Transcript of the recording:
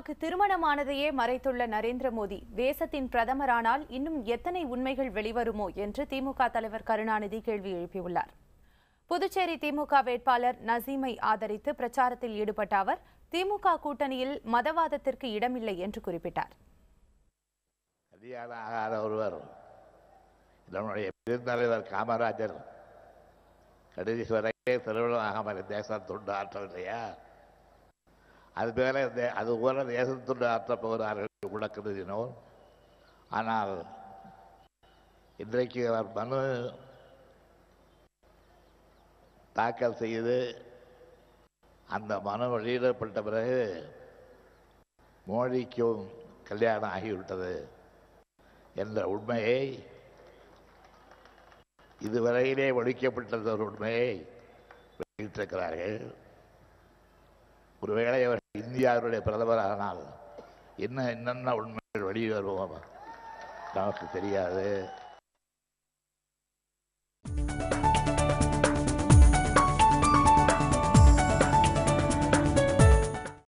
தனக்கு திருமணமானதையே மறைத்துள்ள நரேந்திர மோடி தேசத்தின் பிரதமரானால் இன்னும் எத்தனை உண்மைகள் வெளிவருமோ என்று திமுக தலைவர் கருணாநிதி கேள்வி எழுப்பியுள்ளார். புதுச்சேரி திமுக வேட்பாளர் நசீமை ஆதரித்து பிரச்சாரத்தில் ஈடுபட்ட அவர் திமுக கூட்டணியில் மதவாதத்திற்கு இடமில்லை என்று குறிப்பிட்டார். பெருந்தலைவர் காமராஜர் கடைசி வரை திருவிழாமல் தேசம் தொண்டு ஆற்றவில்லையா? அது போல தேசத்துண்டு ஆற்றப் போகிறார்கள் கூட கருதினோம். ஆனால் இன்றைக்கு அவர் மனு தாக்கல் செய்து அந்த மனு வெளியிடப்பட்ட பிறகு மோடிக்கும் கல்யாணம் ஆகிவிட்டது என்ற உண்மையை, இதுவரையிலே ஒழிக்கப்பட்டது ஒரு உண்மையை வெளியிட்டிருக்கிறார்கள். ஒருவேளை அவர் இந்தியாவுடைய பிரதமரானால் என்னென்ன உண்மைகள் வெளியே வருவோம் நமக்கு தெரியாது.